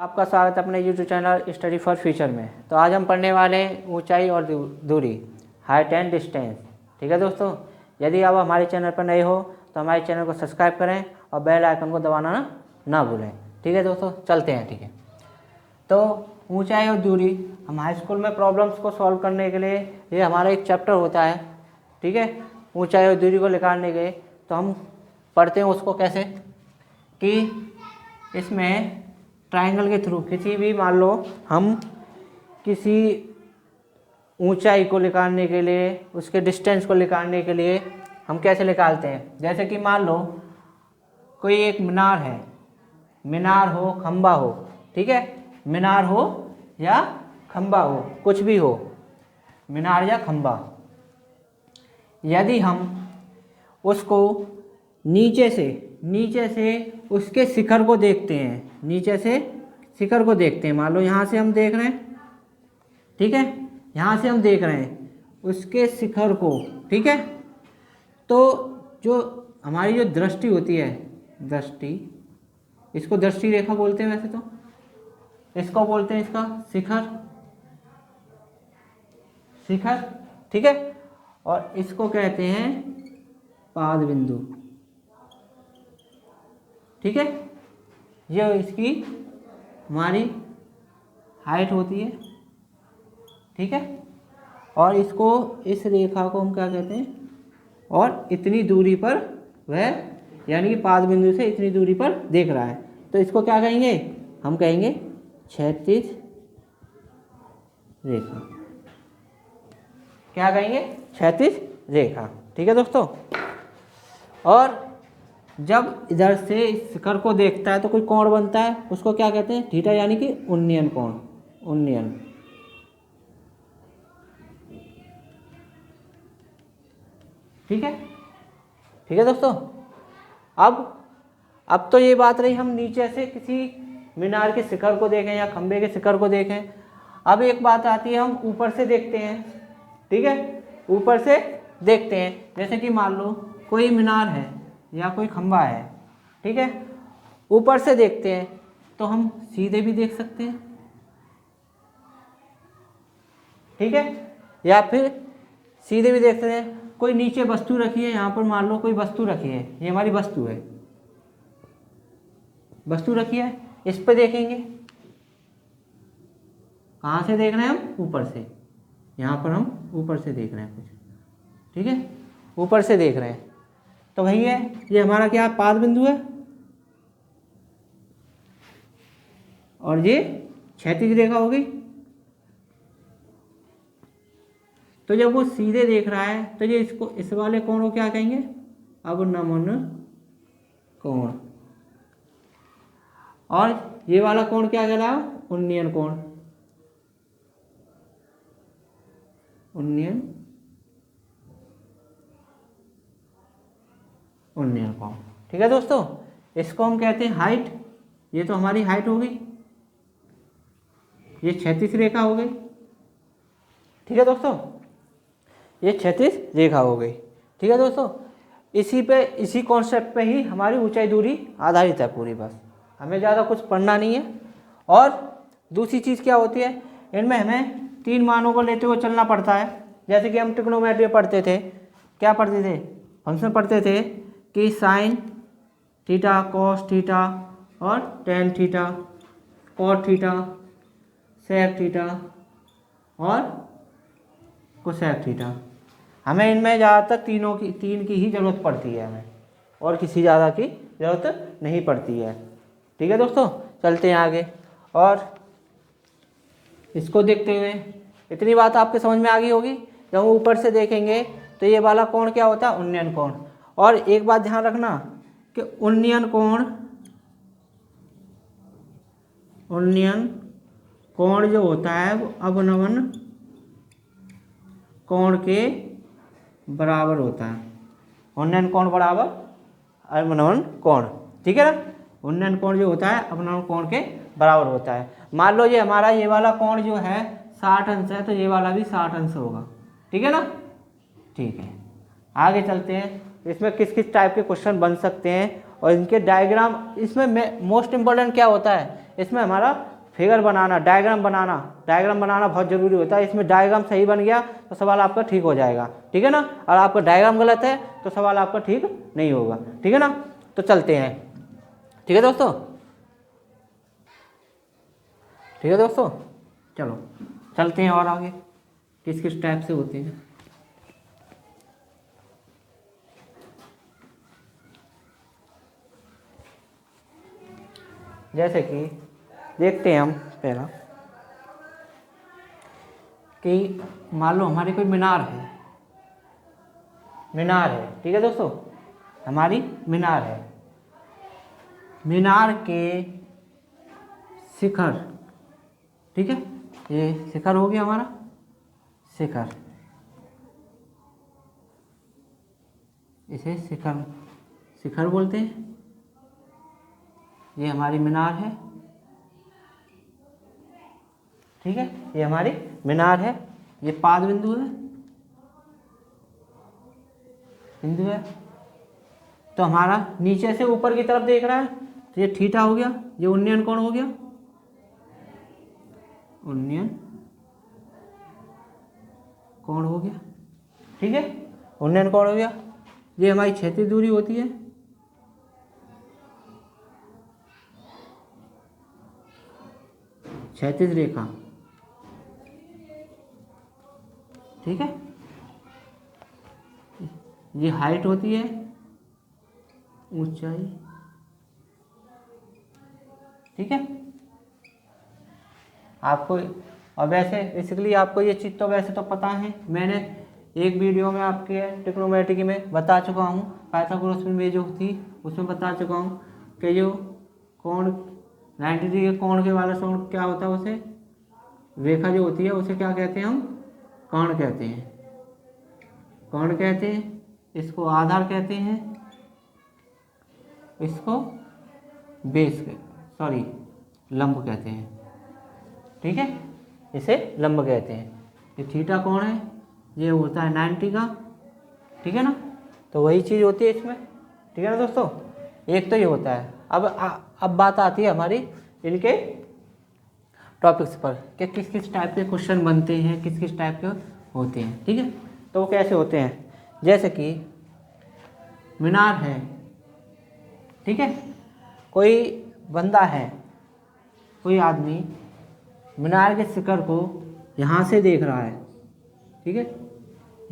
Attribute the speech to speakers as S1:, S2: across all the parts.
S1: आपका स्वागत है अपने YouTube channel study for future में। तो आज हम पढ़ने वाले हैं ऊंचाई और दूरी, हाइट एंड डिस्टेंस। ठीक है दोस्तों, यदि आप हमारे चैनल पर नए हो तो हमारे चैनल को सब्सक्राइब करें और बेल आइकन को दबाना ना भूलें। ठीक है दोस्तों, चलते हैं। ठीक है, तो ऊंचाई और दूरी हम हाई स्कूल में प्रॉब्लम्स को सॉल्व करने के लिए ये हमारा एक चैप्टर होता है। ठीक है, ऊंचाई और दूरी को निकालने के तो हम पढ़ते हैं उसको कैसे कि इसमें ट्रायंगल के थ्रू किसी भी, मान लो हम किसी ऊंचाई को निकालने के लिए, उसके डिस्टेंस को निकालने के लिए हम कैसे निकालते हैं। जैसे कि मान लो कोई एक मीनार है, मीनार हो खंबा हो, ठीक है, मीनार हो या खंबा हो, कुछ भी हो, मीनार या खंबा। यदि हम उसको नीचे से उसके शिखर को देखते हैं, नीचे से शिखर को देखते हैं, मान लो यहाँ से हम देख रहे हैं, ठीक है, यहाँ से हम देख रहे हैं उसके शिखर को, ठीक है, तो जो हमारी जो दृष्टि होती है, दृष्टि, इसको दृष्टि रेखा बोलते हैं, वैसे तो इसको बोलते हैं इसका शिखर, शिखर, ठीक है, और इसको कहते हैं पाद बिंदु। ठीक है, ये इसकी हमारी हाइट होती है। ठीक है, और इसको, इस रेखा को हम क्या कहते हैं, और इतनी दूरी पर वह, यानी कि पाद बिंदु से इतनी दूरी पर देख रहा है, तो इसको क्या कहेंगे, हम कहेंगे क्षैतिज रेखा। क्या कहेंगे, क्षैतिज रेखा। ठीक है दोस्तों, और जब इधर से इस शिखर को देखता है तो कोई कोण बनता है, उसको क्या कहते हैं, थीटा, यानी कि उन्नयन कोण, उन्नयन। ठीक है, ठीक है दोस्तों। अब तो ये बात रही हम नीचे से किसी मीनार के शिखर को देखें या खंबे के शिखर को देखें। अब एक बात आती है, हम ऊपर से देखते हैं। ठीक है, ऊपर से देखते हैं, जैसे कि मान लो कोई मीनार है या कोई खंबा है, ठीक है, ऊपर से देखते हैं तो हम सीधे भी देख सकते हैं, ठीक है, या फिर सीधे भी देख सकते हैं। कोई नीचे वस्तु रखी है, यहाँ पर मान लो कोई वस्तु रखी है, ये हमारी वस्तु है, वस्तु रखी है, इस पे देखेंगे। कहाँ से देख रहे हैं हम, ऊपर से, यहाँ पर हम ऊपर से देख रहे हैं कुछ, ठीक है, ऊपर से देख रहे हैं, तो वही है, ये हमारा क्या पाद बिंदु है, और ये क्षैतिज रेखा हो गई। तो जब वो सीधे देख रहा है तो ये इसको, इस वाले कोण को क्या कहेंगे, अवनमन कोण, और ये वाला कोण क्या कहलाया, उन्नयन कोण, उन्नयन कोण। ठीक है दोस्तों, इसको हम कहते हैं हाइट। ये तो हमारी हाइट हो गई, ये क्षैतिज रेखा हो गई। ठीक है दोस्तों, ये क्षैतिज रेखा हो गई। ठीक है दोस्तों, इसी कॉन्सेप्ट पे ही हमारी ऊंचाई दूरी आधारित है पूरी, बस हमें ज़्यादा कुछ पढ़ना नहीं है। और दूसरी चीज़ क्या होती है, इनमें हमें 3 मानों को लेते हुए चलना पड़ता है। जैसे कि हम ट्रिग्नोमेट्री में पढ़ते थे, क्या पढ़ते थे, फंक्शन पढ़ते थे कि साइन थीटा, कॉस थीटा और tan theta, cot theta, sec theta और कोसेक थीटा। हमें इनमें ज़्यादातर तीन की ही ज़रूरत पड़ती है हमें, और किसी ज़्यादा की ज़रूरत नहीं पड़ती है। ठीक है दोस्तों, चलते हैं आगे। और इसको देखते हुए इतनी बात आपके समझ में आ गई होगी। जब हम ऊपर से देखेंगे तो ये वाला कोण क्या होता है, उन्नयन कोण। और एक बात ध्यान रखना कि उन्नयन कोण जो होता है वो अवनमन कोण के बराबर होता है। उन्नयन कोण बराबर अवनमन कोण, ठीक है ना। उन्नयन कोण जो होता है अवनमन कोण के बराबर होता है। मान लो ये हमारा, ये वाला कोण जो है 60 अंश है, तो ये वाला भी 60 अंश होगा। ठीक है ना, ठीक है, आगे चलते हैं। इसमें किस किस टाइप के क्वेश्चन बन सकते हैं और इनके डायग्राम। इसमें मोस्ट इम्पोर्टेंट क्या होता है, इसमें हमारा फिगर बनाना, डायग्राम बनाना बहुत ज़रूरी होता है। इसमें डायग्राम सही बन गया तो सवाल आपका ठीक हो जाएगा, ठीक है ना। और आपका डायग्राम गलत है तो सवाल आपका ठीक नहीं होगा, ठीक है ना। तो चलते हैं, ठीक है दोस्तों, ठीक है दोस्तों, चलो चलते हैं और आगे किस किस टाइप से होते हैं। जैसे कि देखते हैं हम पहला कि मान लो हमारी कोई मीनार है, ठीक है दोस्तों, हमारी मीनार है। मीनार के शिखर, ठीक है, ये शिखर हो गया हमारा, शिखर, इसे शिखर बोलते हैं। ये हमारी मीनार है, ठीक है, ये हमारी मीनार है। ये पाद बिंदु है, तो हमारा नीचे से ऊपर की तरफ देख रहा है तो ये थीटा हो गया, ये उन्नयन कोण हो गया, उन्नयन कोण हो गया, ठीक है, उन्नयन कोण हो गया। ये हमारी क्षैतिज दूरी होती है, क्षैतिज रेखा, ठीक है। ये हाइट होती है, ऊंचाई, ठीक है। आपको और वैसे बेसिकली आपको ये चीज़ तो वैसे तो पता है, मैंने एक वीडियो में आपके ट्रिग्नोमेट्री में बता चुका हूँ, पाइथागोरस में जो थी उसमें बता चुका हूँ कि जो कोण 90 डिग्री के कोण के वाला कोण क्या होता है, उसे रेखा जो होती है उसे क्या कहते हैं, हम कर्ण कहते हैं, कर्ण कहते हैं। इसको आधार कहते हैं, इसको लंब कहते हैं, ठीक है, इसे लंब कहते हैं। ये थीटा कोण है, ये होता है 90 का, ठीक है ना। तो वही चीज़ होती है इसमें, ठीक है ना दोस्तों। एक तो ये होता है। अब बात आती है हमारी इनके टॉपिक्स पर कि किस किस टाइप के क्वेश्चन बनते हैं, किस किस टाइप के होते हैं, ठीक है। तो वो कैसे होते हैं, जैसे कि मीनार है, ठीक है, कोई बंदा है, कोई आदमी मीनार के शिखर को यहाँ से देख रहा है, ठीक है,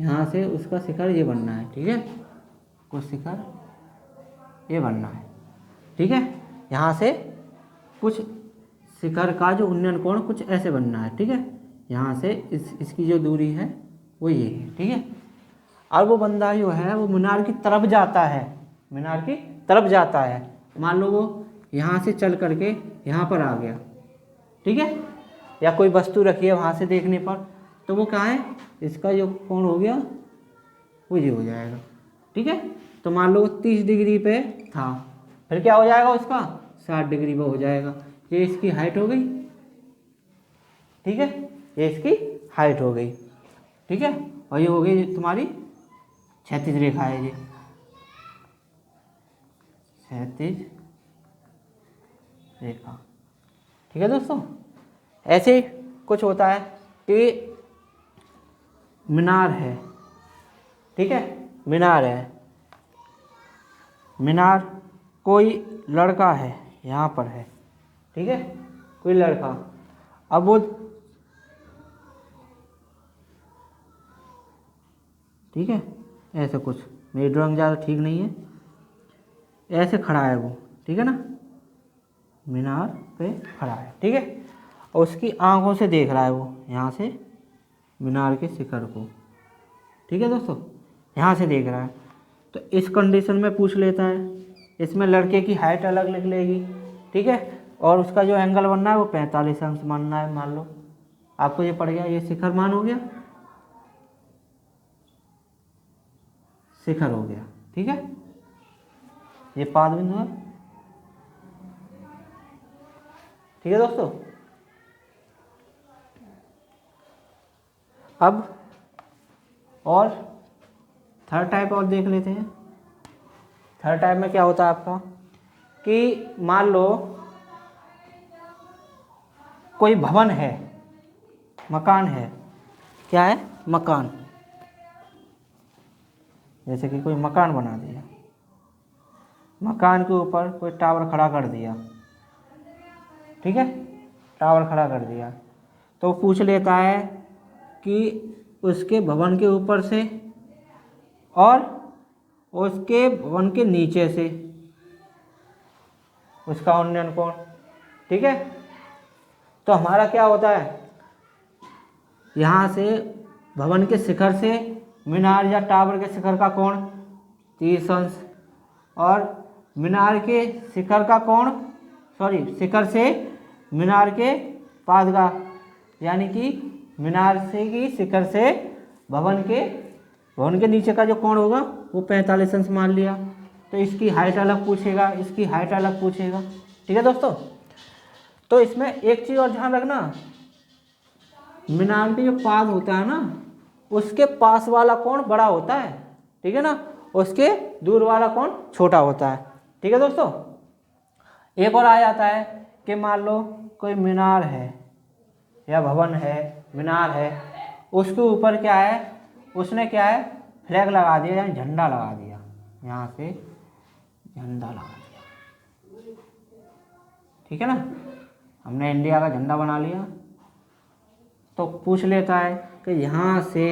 S1: यहाँ से उसका शिखर ये बनना है, ठीक है, कुछ शिखर ये बनना है, ठीक है। यहाँ से कुछ शिखर का जो उन्नयन कोण कुछ ऐसे बनना है, ठीक है। यहाँ से इसकी जो दूरी है वो ये है, ठीक है। और वो बंदा जो है वो मीनार की तरफ जाता है, मान लो वो यहाँ से चल करके यहाँ पर आ गया, ठीक है, या कोई वस्तु रखी है वहाँ से देखने पर, तो वो कहाँ है, इसका जो कोण हो गया वो ये हो जाएगा, ठीक है। तो मान लो 30 डिग्री पे था, फिर क्या हो जाएगा उसका 60 डिग्री पे हो जाएगा। ये इसकी हाइट हो गई, ठीक है, ये इसकी हाइट हो गई, ठीक है। और ये हो गई तुम्हारी क्षैतिज रेखा है, ये क्षैतिज रेखा, ठीक है दोस्तों। ऐसे ही कुछ होता है कि मीनार है, ठीक है, मीनार कोई लड़का है यहाँ पर है, ठीक है, कोई लड़का, अब वो, ठीक है, ऐसे कुछ, मेरी ड्राइंग ज़्यादा ठीक नहीं है, ऐसे खड़ा है वो, ठीक है ना, मीनार पे खड़ा है, ठीक है, और उसकी आंखों से देख रहा है वो यहाँ से मीनार के शिखर को, ठीक है दोस्तों, यहाँ से देख रहा है। तो इस कंडीशन में पूछ लेता है, इसमें लड़के की हाइट अलग लिख लेगी, ठीक है, और उसका जो एंगल बनना है वो 45 अंश मानना है, मान लो आपको ये पड़ गया, ये शिखर मान हो गया, शिखर हो गया, ठीक है, ये पाद बिंदु है, ठीक है दोस्तों। अब और थर्ड टाइप और देख लेते हैं। थर्ड टाइप में क्या होता है आपका कि मान लो कोई भवन है, मकान है, क्या है, मकान, जैसे कि कोई मकान बना दिया, मकान के ऊपर कोई टावर खड़ा कर दिया, ठीक है, टावर खड़ा कर दिया, तो पूछ लेता है कि उसके भवन के ऊपर से और उसके भवन के नीचे से उसका उन्नयन कोण, ठीक है। तो हमारा क्या होता है, यहाँ से भवन के शिखर से मीनार या टावर के शिखर का कोण 30 अंश, और मीनार के शिखर का कोण, शिखर से मीनार के पादगा, यानी कि मीनार से की शिखर से भवन के नीचे का जो कोण होगा वो 45 अंश मान लिया। तो इसकी हाइट अलग पूछेगा, इसकी हाइट अलग पूछेगा, ठीक है दोस्तों। तो इसमें एक चीज़ और ध्यान रखना, मीनार के जो पाद होता है ना, उसके पास वाला कोण बड़ा होता है, ठीक है ना, उसके दूर वाला कोण छोटा होता है, ठीक है दोस्तों। एक और आ जाता है कि मान लो कोई मीनार है या भवन है, मीनार है, उसके ऊपर क्या है, उसने क्या है, फ्लैग लगा दिया, यानी झंडा लगा दिया, यहाँ से झंडा लगा दिया, ठीक है ना, हमने इंडिया का झंडा बना लिया। तो पूछ लेता है कि यहाँ से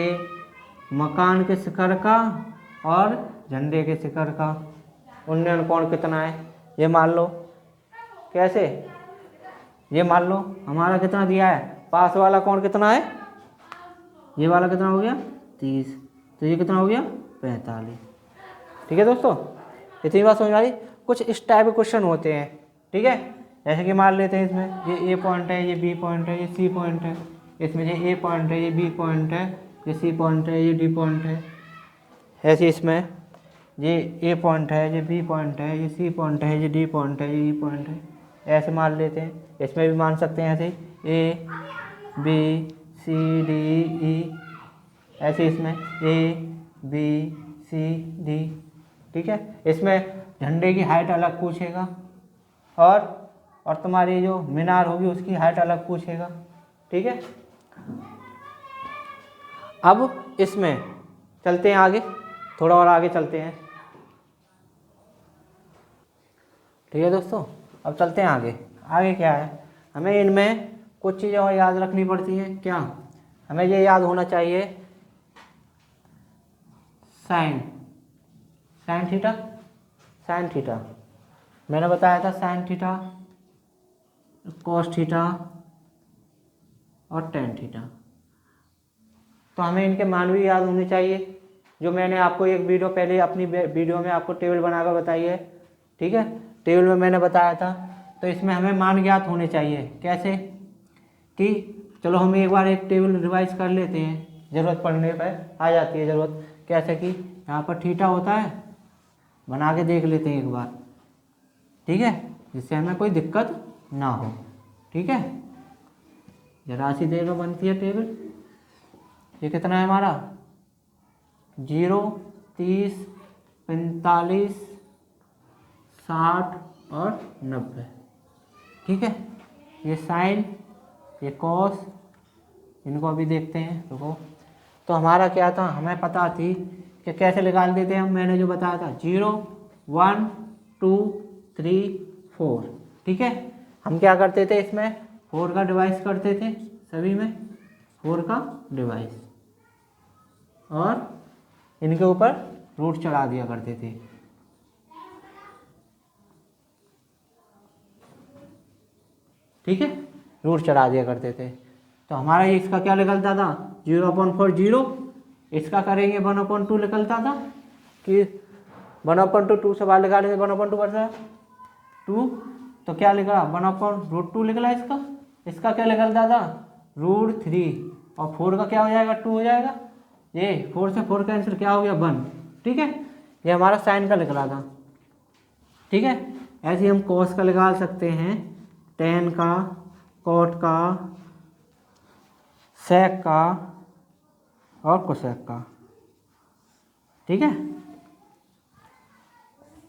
S1: मकान के शिखर का और झंडे के शिखर का उन्नयन कोण कितना है, ये मान लो, कैसे, ये मान लो हमारा कितना दिया है, पास वाला कोण कितना है, ये वाला कितना हो गया 30, तो ये कितना हो गया 45, ठीक है दोस्तों। इतनी बात समझ आ रही। कुछ इस टाइप के क्वेश्चन होते हैं, ठीक है, जैसे कि मान लेते हैं इसमें ये ए पॉइंट है, ये बी पॉइंट है, ये सी पॉइंट है, इसमें ये ए पॉइंट है, ये बी पॉइंट है, ये सी पॉइंट है, ये डी पॉइंट है, ऐसे इसमें ये ए पॉइंट है, ये बी पॉइंट है, ये सी पॉइंट है, ये डी पॉइंट है, ये ई पॉइंट है, ऐसे मान लेते हैं। इसमें भी मान सकते हैं ऐसे A B C D E, ऐसे इसमें ए बी सी डी, ठीक है। इसमें झंडे की हाइट अलग पूछेगा और तुम्हारी जो मीनार होगी उसकी हाइट अलग पूछेगा, ठीक है। अब इसमें चलते हैं आगे, थोड़ा और आगे चलते हैं, ठीक है दोस्तों। अब चलते हैं आगे। आगे क्या है, हमें इनमें कुछ चीज़ें और याद रखनी पड़ती हैं। क्या, हमें ये याद होना चाहिए, साइन थीटा, साइन थीटा मैंने बताया था, साइन थीटा, कॉस थीटा और टेन थीटा। तो हमें इनके मान भी याद होने चाहिए, जो मैंने आपको एक वीडियो पहले अपनी वीडियो में आपको टेबल बनाकर बताई है, ठीक है, टेबल में मैंने बताया था। तो इसमें हमें मान ज्ञात होने चाहिए, कैसे कि चलो हम एक बार एक टेबल रिवाइज कर लेते हैं, ज़रूरत पड़ने पर आ जाती है ज़रूरत। कैसे कि यहाँ पर थीटा होता है, बना के देख लेते हैं एक बार, ठीक है, जिससे हमें कोई दिक्कत ना हो, ठीक है। जरा सी देर में बनती है टेबल। ये कितना है हमारा 0, 30, 45, 60 और 90, ठीक है। ये साइन, ये कॉस, इनको अभी देखते हैं, रुको। तो हमारा क्या था, हमें पता थी कि कैसे निकाल देते हैं हम, मैंने जो बताया था 0, 1, 2, 3, 4, ठीक है। हम क्या करते थे, इसमें 4 का डिवाइस करते थे, सभी में 4 का डिवाइस, और इनके ऊपर रूट चढ़ा दिया करते थे, ठीक है, रूट चढ़ा दिया करते थे। तो हमारा ये इसका क्या निकलता था 0/4 0, इसका करेंगे 1/2 निकलता था कि 1/2 2 से बाहर निकालेंगे 1/2 बचा 2, तो क्या निकला 1/√2 निकला इसका क्या निकलता था √3, और 4 का क्या हो जाएगा 2 हो जाएगा, ये 4 से 4 कैंसिल, क्या हो गया 1, ठीक है। ये हमारा साइन का निकला था, ठीक है। ऐसे हम कॉस का निकाल सकते हैं, टेन का, कॉट का, सेक का और कोसेक का, ठीक है।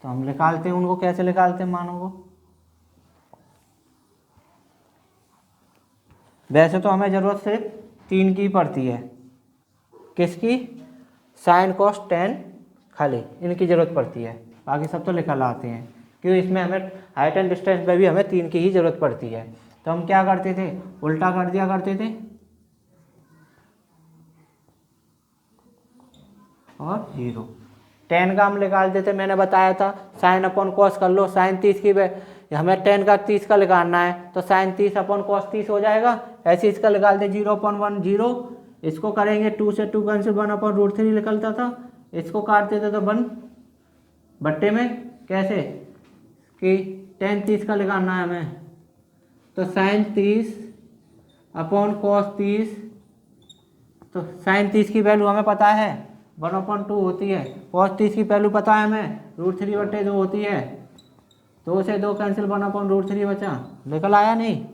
S1: तो हम निकालते हैं उनको, कैसे निकालते हैं मानों को, वैसे तो हमें ज़रूरत सिर्फ 3 की पड़ती है, किसकी, साइन कॉस टेन खाली इनकी ज़रूरत पड़ती है, बाकी सब तो निकल आते हैं, क्योंकि इसमें हमें हाइट एंड डिस्टेंस में भी हमें 3 की ही ज़रूरत पड़ती है। तो हम क्या करते थे, उल्टा कर दिया करते थे और 0। टेन का हम निकालते थे, मैंने बताया था साइन अपॉन कॉस कर लो, साइन 30 की हमें टेन का 30 का निकालना है तो साइन 30 अपॉन कॉस 30 हो जाएगा। ऐसे इसका निकालते 0/1 0, इसको करेंगे 2 से 2 कैंसिल, 1/√3 निकलता था, इसको काटते थे तो 1 बट्टे में कैसे कि टेन 30 का निकालना है हमें, तो साइन 30 अपॉन कॉस 30, तो साइन 30 की वैल्यू हमें पता है 1/2 होती है, कॉस 30 की वैल्यू पता है हमें √3/2 होती है, 2 से 2 कैंसिल, 1/√3 बचा, निकल आया नहीं।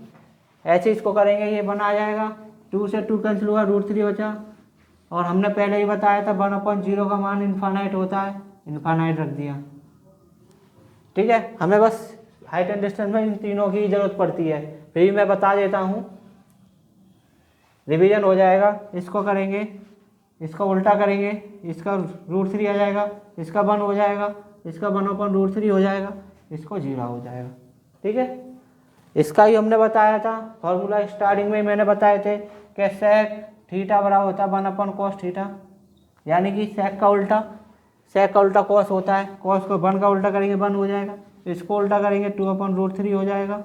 S1: ऐसे इसको करेंगे ये 1 आ जाएगा, 2 से 2 कैंसिल हुआ, √3 बचा, और हमने पहले ही बताया था 1/0 का मान इन्फानाइट होता है, इन्फानाइट रख दिया। ठीक है, हमें बस हाइट एंड डिस्टेंस में इन तीनों की जरूरत पड़ती है, फिर भी मैं बता देता हूँ, रिवीजन हो जाएगा। इसको करेंगे, इसको उल्टा करेंगे, इसका √3 आ जाएगा, इसका 1 हो जाएगा, इसका 1/√3 हो जाएगा, इसको 0 हो जाएगा। ठीक है, इसका ही हमने बताया था फॉर्मूला, स्टार्टिंग में मैंने बताए थे कि सेक थीटा बराबर होता है 1/cos थीटा, यानी कि सेक का उल्टा कॉस होता है, कॉस को 1 का उल्टा करेंगे 1 हो जाएगा, इसको उल्टा करेंगे 2/√3 हो जाएगा,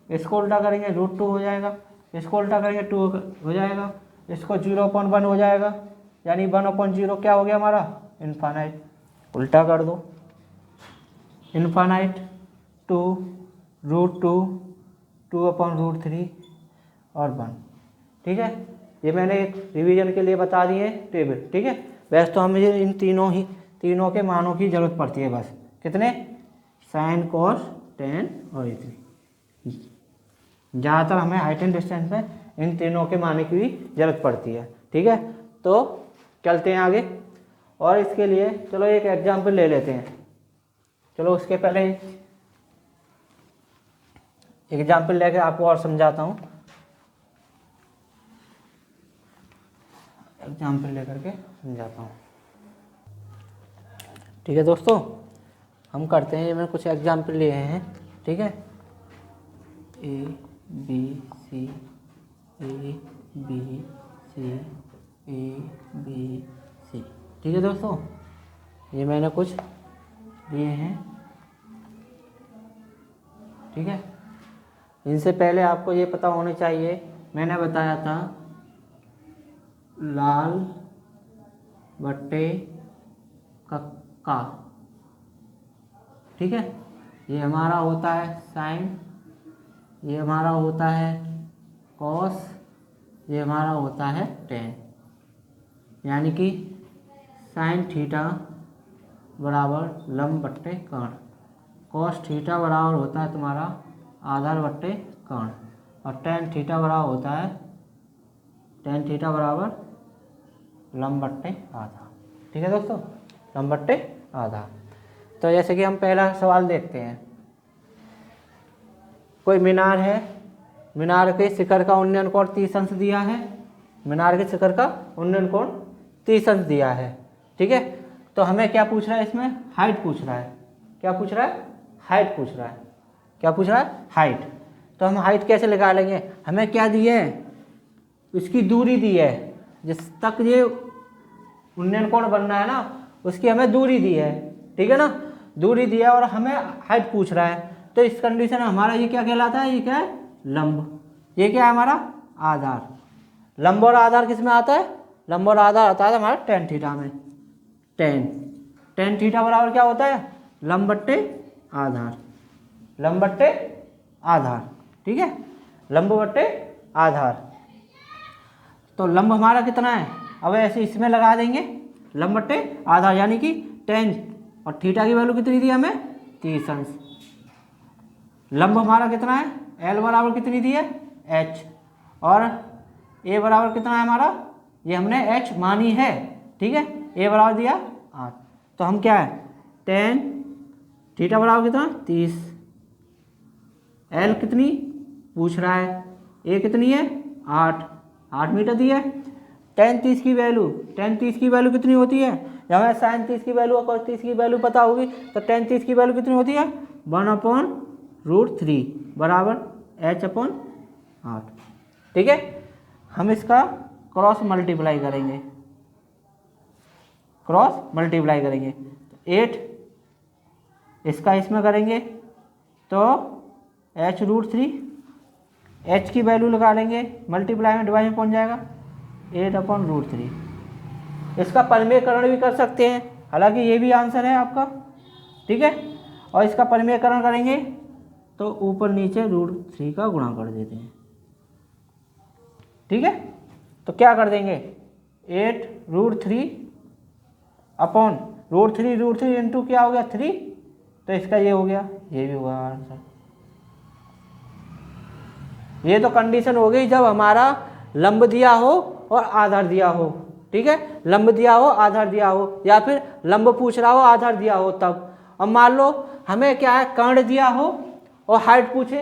S1: इसको उल्टा करेंगे √2 हो जाएगा, इसको उल्टा करेंगे 2 हो जाएगा, इसको 0/1 हो जाएगा, यानी 1/0 क्या हो गया हमारा, इन्फानाइट। उल्टा कर दो, इन्फानाइट 2 √2 2/√3 और 1। ठीक है, ये मैंने एक रिवीजन के लिए बता दिए टेबल। ठीक है, वैसे तो हमें इन तीनों के मानों की जरूरत पड़ती है, बस कितने, साइन कॉस टेन और 3। ज़्यादातर हमें हाइट एंड डिस्टेंस में इन तीनों के मानने की भी जरूरत पड़ती है। ठीक है, तो चलते हैं आगे, और इसके लिए चलो एक एग्जाम्पल ले लेते हैं। चलो उसके पहले एग्जाम्पल लेके आपको और समझाता हूँ, एग्जाम्पल लेकर के समझाता हूँ। ठीक है दोस्तों, हम करते हैं, मैंने कुछ एग्जाम्पल लिए हैं। ठीक है, A B C A B C A B C। ठीक है दोस्तों, ये मैंने कुछ लिए हैं। ठीक है, इनसे पहले आपको ये पता होना चाहिए, मैंने बताया था लाल बट्टे का। ठीक है, ये हमारा होता है साइन, ये हमारा होता है कॉस, ये हमारा होता है टेन, यानी कि साइन थीटा बराबर लंब बट्टे कर्ण, कॉस थीटा बराबर होता है तुम्हारा आधार बट्टे कर्ण, और टेन थीटा बराबर होता है टेन थीटा बराबर लंब बट्टे आधा। ठीक है दोस्तों, लंब बट्टे आधा। तो जैसे कि हम पहला सवाल देखते हैं, कोई मीनार है, मीनार के शिखर का उन्नयन कोण 30 अंश दिया है, मीनार के शिखर का उन्नयन कोण 30 अंश दिया है। ठीक है, तो हमें क्या पूछ रहा है, इसमें हाइट पूछ रहा है। क्या पूछ रहा है, हाइट पूछ रहा है। क्या पूछ रहा है, हाइट। तो हम हाइट कैसे निकालेंगे, हमें क्या दी है, इसकी दूरी दी है, जिस तक ये उन्नयन कोण बनना है ना, उसकी हमें दूरी दी है। ठीक है ना, दूरी दी है और हमें हाइट पूछ रहा है, तो इस कंडीशन में हमारा ये क्या कहलाता है, ये क्या है, लंब। ये क्या है हमारा, आधार। लंब और आधार किस में आता है, लंब और आधार आता है हमारा टेन थीटा में। टेन थीटा बराबर क्या होता है, लंब बट्टे आधार, लंब बट्टे आधार। ठीक है, लंब बट्टे आधार। तो लंब हमारा कितना है, अब ऐसे इसमें लगा देंगे लंब बट्टे आधार, यानी कि टेन, और थीटा की वैल्यू कितनी दी हमें, 30 अंश। लंब हमारा कितना है, एल बराबर कितनी दी है, एच, और ए बराबर कितना है हमारा, ये हमने एच मानी है। ठीक है, ए बराबर दिया 8, तो हम क्या है, टेन थीटा बराबर कितना 30, एल कितनी पूछ रहा है, ए कितनी है 8 मीटर दी है। tan 30 की वैल्यू कितनी होती है? जब हमें sin 30 की वैल्यू और cos 30 की वैल्यू पता होगी तो tan 30 की वैल्यू कितनी होती है? 1/√3 बराबर h/8। ठीक है, हम इसका क्रॉस मल्टीप्लाई करेंगे, 8 इसका इसमें करेंगे तो h√3, h की वैल्यू लगा लेंगे, मल्टीप्लाई में डिवाइड में पहुंच जाएगा 8/√3। इसका परिमेयकरण भी कर सकते हैं, हालांकि ये भी आंसर है आपका। ठीक है, और इसका परिमेयकरण करेंगे तो ऊपर नीचे √3 का गुणा कर देते हैं। ठीक है, तो क्या कर देंगे 8√3/√3 इंटू क्या हो गया 3, तो इसका ये हो गया, ये भी होगा आंसर। ये तो कंडीशन हो गई जब हमारा लंब दिया हो और आधार दिया हो। ठीक है, लंब दिया हो आधार दिया हो, या फिर लंब पूछ रहा हो आधार दिया हो तब। अब मान लो हमें क्या है, कर्ण दिया हो और हाइट पूछे,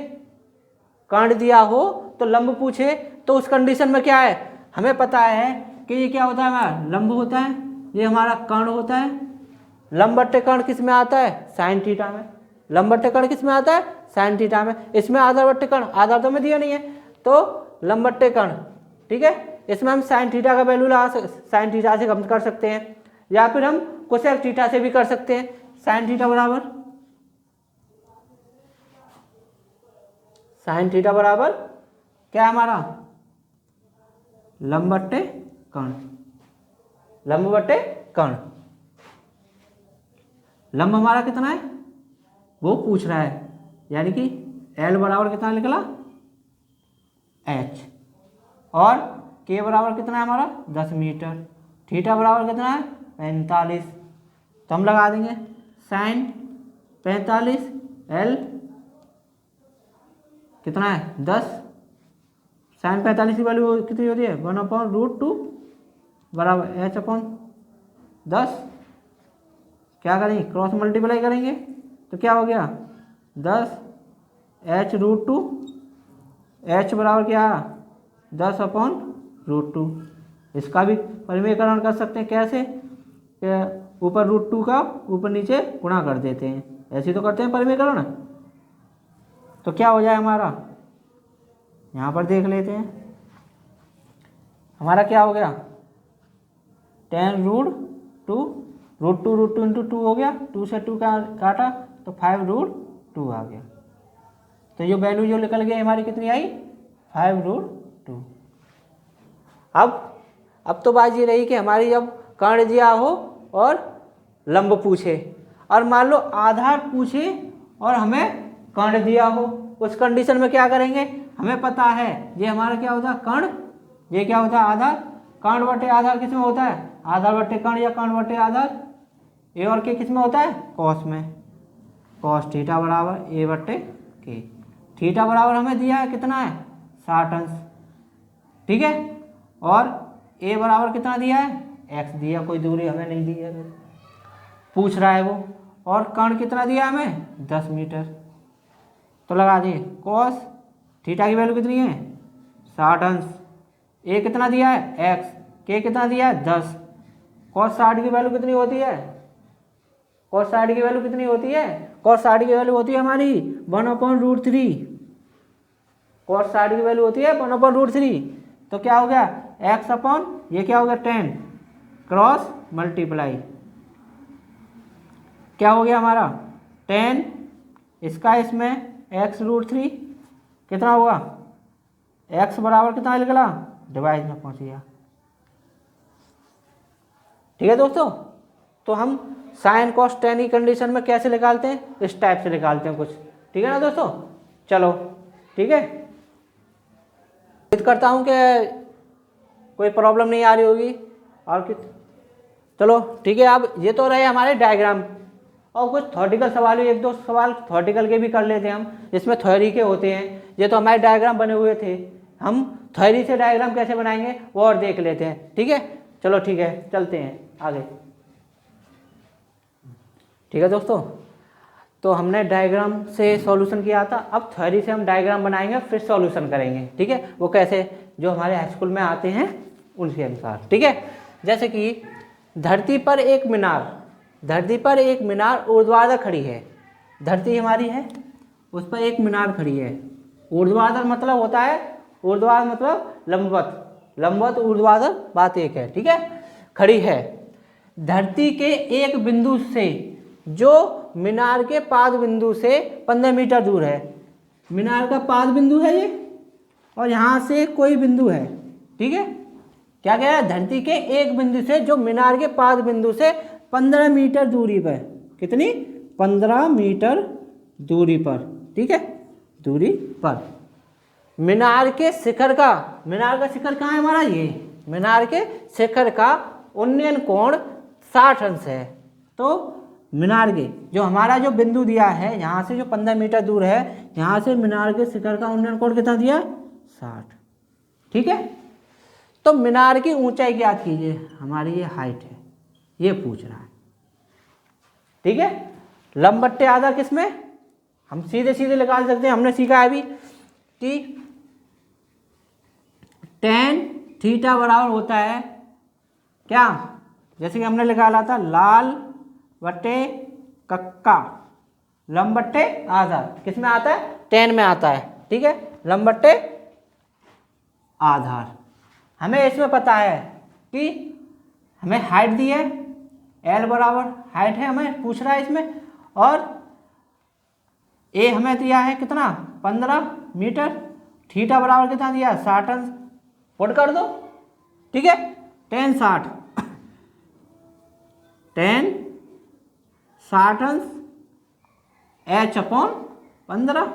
S1: कर्ण दिया हो तो लंब पूछे, तो उस कंडीशन में क्या है, हमें पता है कि ये क्या होता है, हमारा लंब होता है, ये हमारा कर्ण होता है। लंब बट्टे कर्ण किस में आता है? साइन थीटा में। लंब बट्टे कर्ण किस में आता है? साइन थीटा में। इसमें आधार बट्टे कर्ण, आधार तो हमें दिया नहीं है, तो लंब बट्टे कर्ण। ठीक है, इसमें हम साइन थीटा का वैल्यू साइन थीटा से कम कर सकते हैं, या फिर हम कोसेक थीटा से भी कर सकते हैं। साइन थीटा बराबर क्या है हमारा? लंब बट्टे कर्ण। लंब हमारा कितना है वो पूछ रहा है, यानी कि L बराबर कितना निकला H, और K बराबर कितना है हमारा 10 मीटर। थीटा बराबर कितना है 45, तो हम लगा देंगे साइन 45 L कितना है 10। साइन 45 की वैल्यू कितनी होती है 1/√2 बराबर h/10। क्या करेंगे, क्रॉस मल्टीप्लाई करेंगे तो क्या हो गया 10 h√2, h बराबर क्या 10/√2। इसका भी परिमेयकरण कर सकते हैं, कैसे? ऊपर √2 का ऊपर नीचे गुणा कर देते हैं, ऐसे तो करते हैं परिमेयकरण। तो क्या हो जाए हमारा, यहाँ पर देख लेते हैं, हमारा क्या हो गया tan√2, √2 इंटू 2 हो गया, 2 से 2 का काटा तो 5√2 आ गया। तो ये वैल्यू जो निकल गई हमारी कितनी आई 5√2। अब तो बात ये रही कि हमारी जब कर्ण दिया हो और लंब पूछे, और मान लो आधार पूछे और हमें कर्ण दिया हो, उस कंडीशन में क्या करेंगे, हमें पता है ये हमारा क्या होता है कर्ण, ये क्या होता है आधार। कर्ण बटे आधार किस में होता है? आधार बटे कर्ण या कर्ण बटे आधार। ए और के किस में होता है? कॉस में। कॉस थीटा बराबर ए बटे के। थीटा बराबर हमें दिया है कितना है 60 अंश। ठीक है, और ए बराबर कितना दिया है एक्स दिया, कोई दूरी हमें नहीं दी है, पूछ रहा है वो। और कर्ण कितना दिया हमें 10 मीटर। तो लगा दिए कॉस थीटा की वैल्यू कितनी है 60 अंश। ए कितना दिया है एक्स, के कितना दिया है 10। कॉस 60 की वैल्यू कितनी होती है? कॉस 60 की वैल्यू कितनी होती है? कॉस 60 की वैल्यू होती है हमारी 1/√3। कॉस 60 की वैल्यू होती है 1/√3। तो क्या हो गया एक्स अपॉन ये क्या हो गया 10 क्रॉस मल्टीप्लाई, क्या हो गया हमारा 10 इसका इसमें x√3 कितना होगा x बराबर कितना निकला डिवाइड में पहुंच गया। ठीक है दोस्तों, तो हम साइन कॉस टेन की कंडीशन में कैसे निकालते हैं, इस टाइप से निकालते हैं कुछ। ठीक है ना दोस्तों, चलो ठीक है, उम्मीद करता हूं कि कोई प्रॉब्लम नहीं आ रही होगी। और कुछ चलो ठीक है, अब ये तो रहे हमारे डायग्राम, और कुछ थ्योरेटिकल सवाल, एक दो सवाल थ्योरेटिकल के भी कर लेते हैं हम, जिसमें थ्योरी के होते हैं। ये तो हमारे डायग्राम बने हुए थे, हम थ्योरी से डायग्राम कैसे बनाएंगे वो और देख लेते हैं। ठीक है, चलो ठीक है, चलते हैं आगे। ठीक है दोस्तों, तो हमने डायग्राम से सॉल्यूशन किया था, अब थ्योरी से हम डायग्राम बनाएंगे फिर सॉल्यूशन करेंगे। ठीक है, वो कैसे जो हमारे हाई स्कूल में आते हैं उनके अनुसार, ठीक है। जैसे कि धरती पर एक मीनार ऊर्ध्वाधर खड़ी है। धरती हमारी है, उस पर एक मीनार खड़ी है। ऊर्ध्वाधर मतलब होता है, ऊर्ध्वाधर मतलब लंबवत ऊर्ध्वाधर बात एक है, ठीक है। खड़ी है धरती के एक बिंदु से जो मीनार के पाद बिंदु से 15 मीटर दूर है। मीनार का पाद बिंदु है ये, और यहाँ से कोई बिंदु है, ठीक है। क्या कह रहा है, धरती के एक बिंदु से जो मीनार के पाद बिंदु से 15 मीटर दूरी पर, कितनी, 15 मीटर दूरी पर, ठीक है, दूरी पर मीनार के शिखर का कहाँ है हमारा, ये मीनार के शिखर का उन्नयन कोण 60 अंश है। तो मीनार के जो हमारा जो बिंदु दिया है, यहाँ से जो 15 मीटर दूर है, यहाँ से मीनार के शिखर का उन्नयन कोण कितना दिया, 60, ठीक है। तो मीनार की ऊंचाई ज्ञात कीजिए, हमारी ये हाइट है, ये पूछ रहा है, ठीक है। लंब बट्टे आधा किसमें, हम सीधे सीधे निकाल सकते हैं। हमने सीखा है अभी कि tan थीटा बराबर होता है क्या, जैसे कि हमने निकाला था लाल बट्टे कक्का, लंब बट्टे आधा किस में आता है, tan में आता है, ठीक है, लंब बट्टे आधार। हमें इसमें पता है कि हमें हाइट दी है, L बराबर हाइट है, हमें पूछ रहा है इसमें, और ए हमें दिया है कितना, 15 मीटर, थीटा बराबर कितना दिया, 60 अंश, पुट कर दो, ठीक है। tan 60 अंश h/15,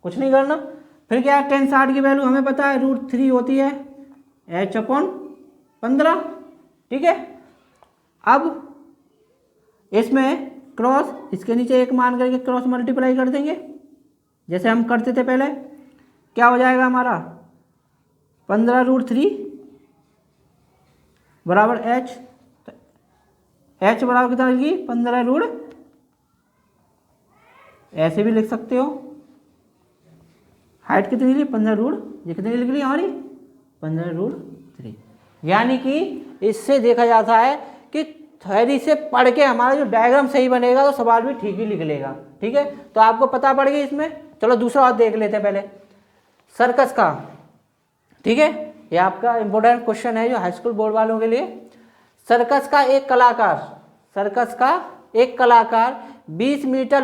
S1: कुछ नहीं करना। फिर क्या है, tan 60 की वैल्यू हमें पता है √3 होती है h/15, ठीक है। अब इसमें क्रॉस, इसके नीचे एक मान करके क्रॉस मल्टीप्लाई कर देंगे, जैसे हम करते थे पहले। क्या हो जाएगा हमारा, 15√3 बराबर h बराबर कितना लिखी, 15 ऐसे भी लिख सकते हो। हाइट कितनी ली, 15 ये कितनी लिख ली हमारी, 15√3। यानी कि इससे देखा जाता है कि थ्योरी से पढ़ के हमारा जो डायग्राम सही बनेगा तो सवाल भी ठीक ही लिख लेगा, ठीक है। तो आपको पता पड़ गई इसमें। चलो दूसरा और देख लेते हैं पहले, सर्कस का, ठीक है। ये आपका इंपॉर्टेंट क्वेश्चन है जो हाई स्कूल बोर्ड वालों के लिए। सर्कस का एक कलाकार 20 मीटर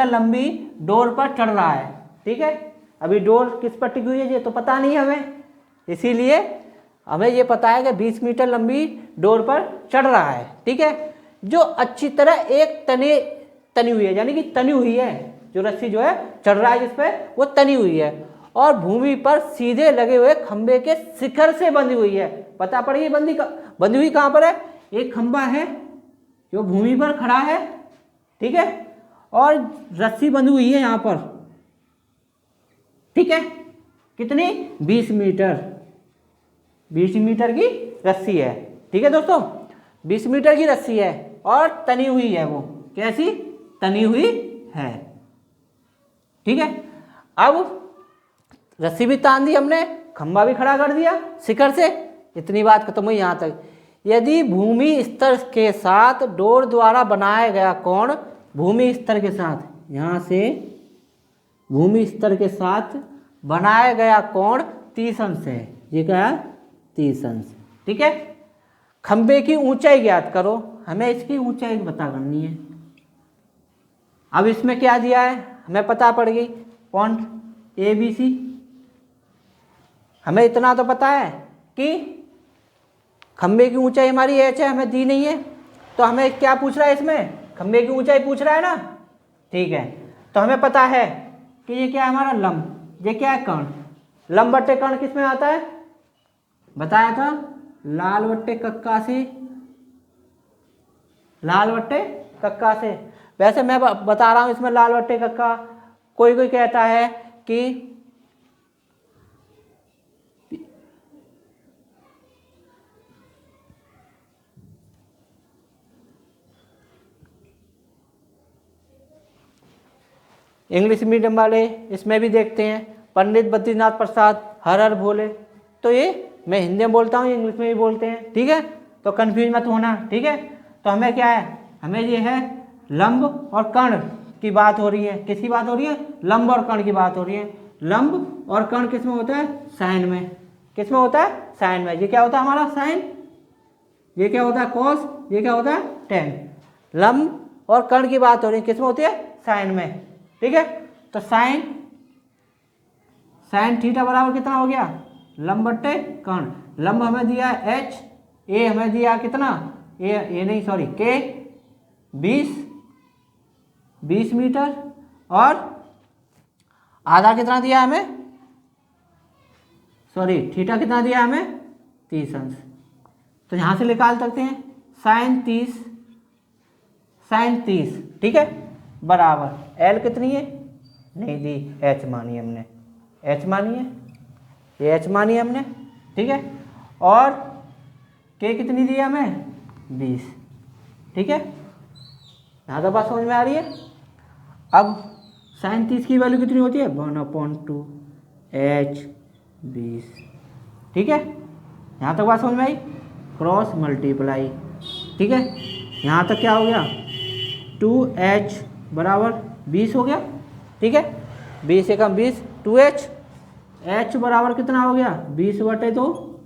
S1: लंबी डोर पर चढ़ रहा है, ठीक है। अभी डोर किस पर टिकी हुई है ये तो पता नहीं हमें, इसीलिए हमें ये पता है कि 20 मीटर लंबी डोर पर चढ़ रहा है, ठीक है। जो अच्छी तरह एक तनी हुई है, यानी कि तनी हुई है, जो रस्सी जो है चढ़ रहा है जिस पे, वो तनी हुई है और भूमि पर सीधे लगे हुए खंबे के शिखर से बंधी हुई है। पता पड़ी बंधी हुई कहाँ पर है, एक खंबा है जो भूमि पर खड़ा है, ठीक है, और रस्सी बंधी हुई है यहाँ पर, ठीक है। कितनी, 20 मीटर की रस्सी है, ठीक है दोस्तों, 20 मीटर की रस्सी है और तनी हुई है, वो कैसी, तनी हुई है, ठीक है। अब रस्सी भी तान दी हमने, खंबा भी खड़ा कर दिया शिखर से, इतनी बात खत्म हुई यहाँ तक। यदि भूमि स्तर के साथ डोर द्वारा बनाया गया कोण, भूमि स्तर के साथ, यहाँ से भूमि स्तर के साथ बनाया गया कोण 30 अंश है, ये क्या है, 30 अंश, ठीक है। खंबे की ऊंचाई ज्ञात करो, हमें इसकी ऊंचाई पता करनी है। अब इसमें क्या दिया है, हमें पता पड़ गई पॉइंट ABC। हमें इतना तो पता है कि खंबे की ऊंचाई हमारी h है, हमें दी नहीं है, तो हमें क्या पूछ रहा है इसमें, खंबे की ऊंचाई पूछ रहा है ना, ठीक है। तो हमें पता है कि ये क्या है हमारा लंब, ये क्या है कर्ण, लंब बट्टे कर्ण किस में आता है, बताया था लाल बट्टे कक्का से। वैसे मैं बता रहा हूं इसमें लाल बट्टे कक्का, कोई कहता है कि इंग्लिश मीडियम वाले इसमें भी देखते हैं, पंडित बद्रीनाथ प्रसाद, हर हर भोले। तो ये मैं हिंदी में बोलता हूँ, इंग्लिश में भी बोलते हैं, ठीक है। तो कन्फ्यूज मत होना, ठीक है। तो हमें क्या है, हमें ये है लंब और कर्ण की बात हो रही है। किसकी बात हो रही है? लंब और कर्ण की बात हो रही है। लंब और कर्ण किस में होता है? साइन में। किस में होता है? साइन में। ये क्या होता है हमारा? साइन। ये क्या होता है? कॉस। ये क्या होता है? टेन। लंब और कर्ण की बात हो रही है, किस में होती है? साइन में, ठीक है। तो साइन थीटा बराबर कितना हो गया? लंब बट्टे कर्ण। लंब हमें दिया है h, ए हमें दिया कितना? ए नहीं सॉरी के 20 मीटर, और आधा कितना दिया हमें? सॉरी थीटा कितना दिया हमें? 30 अंश। तो यहां से निकाल सकते हैं साइन 30, ठीक है, बराबर एल कितनी है? नहीं दी, एच मानी हमने, एच मानी है, ये एच मानी है हमने, ठीक है। और के कितनी दी है हमें? 20, ठीक है। यहाँ तक बात समझ में आ रही है। अब साइन 30 की वैल्यू कितनी होती है? 1/2 H 20, ठीक है। यहाँ तक बात समझ में आई। क्रॉस मल्टीप्लाई, ठीक है। यहाँ तक क्या हो गया? 2H बराबर 20 हो गया, ठीक है। 20 एकम 20, 2H। H बराबर कितना हो गया? 20/2,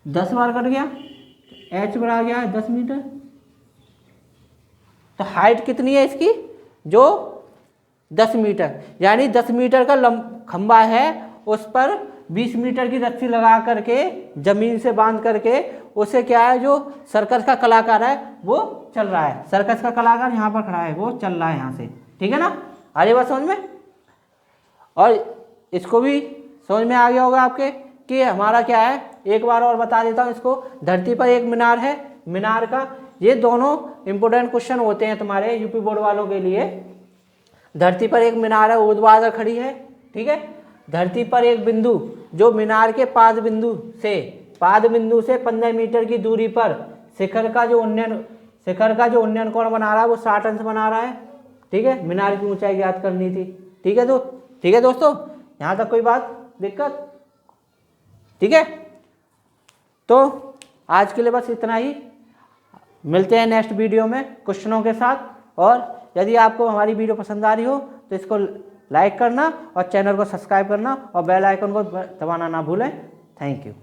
S1: 10 बार कट गया, H बराबर गया 10 मीटर। तो हाइट कितनी है इसकी? जो 10 मीटर, यानी 10 मीटर का खंबा है, उस पर 20 मीटर की रस्सी लगा करके जमीन से बांध करके उसे क्या है, जो सर्कस का कलाकार है वो चल रहा है। सर्कस का कलाकार यहाँ पर खड़ा है, वो चल रहा है यहाँ से, ठीक है ना। आ रही बात समझ में। और इसको भी समझ में आ गया होगा आपके कि हमारा क्या है। एक बार और बता देता हूँ इसको। धरती पर एक मीनार है, मीनार का, ये दोनों इंपोर्टेंट क्वेश्चन होते हैं तुम्हारे यूपी बोर्ड वालों के लिए। धरती पर एक मीनार है, ऊर्ध्वाधर खड़ी है, ठीक है। धरती पर एक बिंदु जो मीनार के पाद बिंदु से 15 मीटर की दूरी पर शिखर का जो उन्नयन कोण बना रहा है वो 60 अंश बना रहा है, ठीक है। मीनार की ऊंचाई ज्ञात करनी थी, ठीक है। तो ठीक है दोस्तों, यहाँ तक कोई बात दिक्कत? ठीक है। तो आज के लिए बस इतना ही। मिलते हैं नेक्स्ट वीडियो में क्वेश्चनों के साथ। और यदि आपको हमारी वीडियो पसंद आ रही हो तो इसको लाइक करना और चैनल को सब्सक्राइब करना और बेल आइकन को दबाना ना भूलें। Thank you.